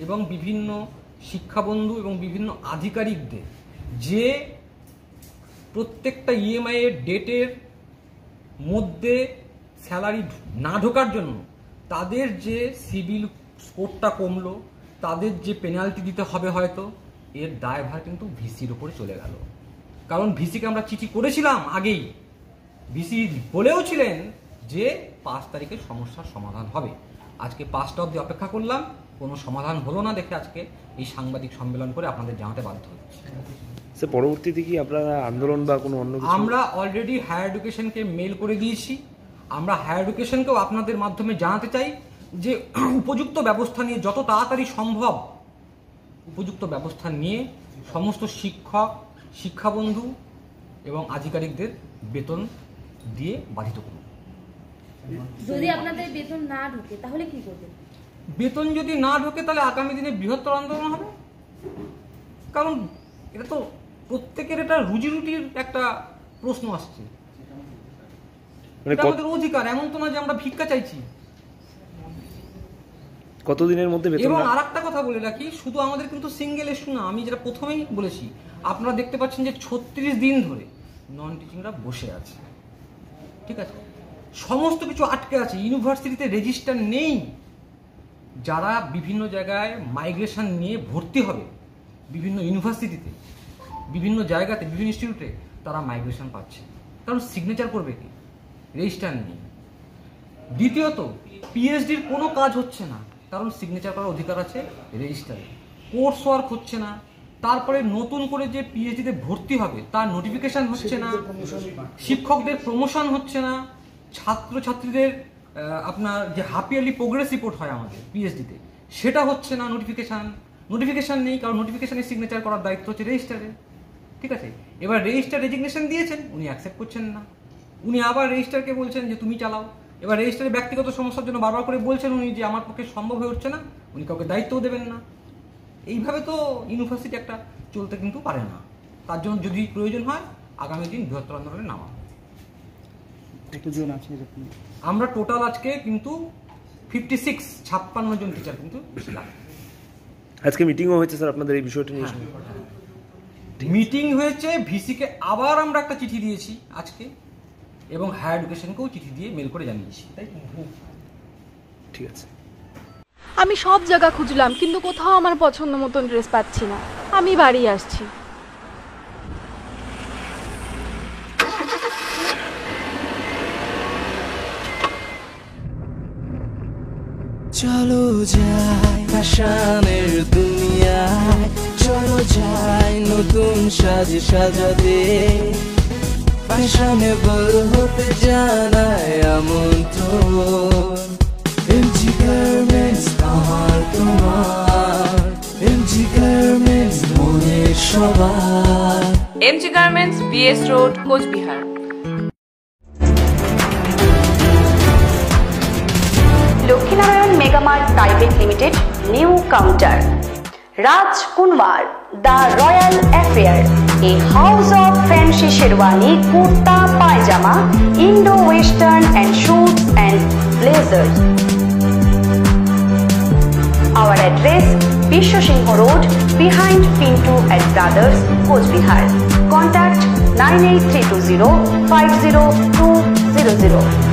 এবং বিভিন্ন শিক্ষাবন্ধু এবং বিভিন্ন আধিকারিকদের যে প্রত্যেকটা ইএমআই এর ডেটের মধ্যে স্যালারি না ঢোকার জন্য তাদের যে সিভিল স্কোরটা কমলো, তাদের যে পেনাল্টি দিতে হবে হয়তো, এর দায়ভার কিন্তু ভিসির ওপরে চলে গেল। কারণ ভিসিকে আমরা চিঠি করেছিলাম আগেই, ভিসি বলেও ছিলেন যে 5 তারিখে সমস্যার সমাধান হবে। আজকে 5টা অবধি অপেক্ষা করলাম, কোনো সমাধান হলো না দেখে আজকে এই সাংবাদিক সম্মেলন করে আপনাদের জানাতে বাধ্য হচ্ছে। স্যার পরবর্তীতে কি আপনারা আন্দোলন বা কোনো অন্য কিছু? আমরা অলরেডি হায়ার এডুকেশনকে মেল করে দিয়েছি। আমরা হায়ার এডুকেশনকেও আপনাদের মাধ্যমে জানাতে চাই যে উপযুক্ত ব্যবস্থা নিয়ে, যত তাড়াতাড়ি সম্ভব উপযুক্ত ব্যবস্থা নিয়ে সমস্ত শিক্ষক, শিক্ষাবন্ধু এবং আধিকারিকদের বেতন দিয়ে বাধিত করুন। যদি আপনাদের বেতন না ঢোকে তাহলে কি করবেন? বেতন যদি না ঢোকে তাহলে আগামী দিনে বৃহত্তর আন্দোলন হবে। কারণ এটা তো প্রত্যেকের এটা রুজি রুটির একটা প্রশ্ন আসছে, এটা আমাদের অধিকার, এমন তো না যে আমরা ভিক্ষা চাইছি। কতদিনের মধ্যে বেতন? এবং আরেকটা কথা বলে রাখি, শুধু আমাদের কিন্তু সিঙ্গেল ইস্যু না, আমি যেটা প্রথমেই বলেছি, আপনারা দেখতে পাচ্ছেন যে 36 দিন ধরে নন টিচিংরা বসে আছে। ঠিক আছে, সমস্ত কিছু আটকে আছে, ইউনিভার্সিটিতে রেজিস্টার নেই। যারা বিভিন্ন জায়গায় মাইগ্রেশন নিয়ে ভর্তি হবে, বিভিন্ন ইউনিভার্সিটিতে, বিভিন্ন জায়গাতে, বিভিন্ন ইনস্টিটিউটে, তারা মাইগ্রেশন পাচ্ছে। কারণ সিগনেচার করবে কি? রেজিস্টার নেই। দ্বিতীয়ত, পিএইচডির কোনো কাজ হচ্ছে না, কারণ সিগনেচার করার অধিকার আছে রেজিস্টারে। কোর্স ওয়ার্ক হচ্ছে না। তারপরে নতুন করে যে পিএইচডিতে ভর্তি হবে তার নোটিফিকেশন হচ্ছে না, শিক্ষকদের প্রমোশন হচ্ছে না, ছাত্রছাত্রীদের আপনার যে হাফ ইয়ারলি প্রোগ্রেস রিপোর্ট হয় আমাদের পিএইচডিতে, সেটা হচ্ছে না। নোটিফিকেশন নেই, কারণ নোটিফিকেশনে সিগনেচার করার দায়িত্ব হচ্ছে রেজিস্টারে। ঠিক আছে, এবার রেজিস্টার রেজিগনেশন দিয়েছেন, উনি অ্যাকসেপ্ট করছেন না, উনি আবার রেজিস্টারকে বলছেন যে তুমি চালাও। এবার রেজিস্টারের ব্যক্তিগত সমস্যার জন্য বারবার করে বলছেন উনি যে আমার পক্ষে সম্ভব হয়ে উঠছে না, উনি কাউকে দায়িত্বও দেবেন না। এইভাবে তো ইউনিভার্সিটি একটা চলতে কিন্তু পারে না। তার জন্য যদি প্রয়োজন হয় আগামী দিন বৃহত্তর আন্দোলনে নামা। আমরা টোটাল আজকে কিন্তু 56 জন টিচার কিন্তু ছিলাম। আজকে মিটিংও হয়েছে স্যার আপনাদের এই বিষয়টা নিয়ে? মিটিং হয়েছে, ভিসিকে আবার আমরা একটা চিঠি দিয়েছি আজকে, এবং হায়ার এডুকেশনকেও চিঠি দিয়ে মেল করে জানিয়েছি। তাই ঠিক আছে। আমি সব জায়গা খুঁজলাম কিন্তু কোথাও আমার পছন্দ মতন ড্রেস পাচ্ছি না। আমি বাড়ি আসছি। চলো যাই ফ্যাশনের দুনিয়ায়, চলো যাই নতুন সাজে সাজাতে, ফ্যাশনেবল হতে জানায় আমন্ত্রণ। এমজি গার্মেন্টস আমার তোমার, এমজি গার্মেন্টস মনের সবার। MG garments, BS road, Cooch Behar. Lakshminarayan Megamart private limited, new counter, Raj Kunwar, The Royal Affair, a house of fancy sherwani, kurta, pajama, Indo-Western and suits and blazers. Our address, Vishwa Singh Road, behind Pinto and Brothers, Coachbihar. Contact 98320 50200.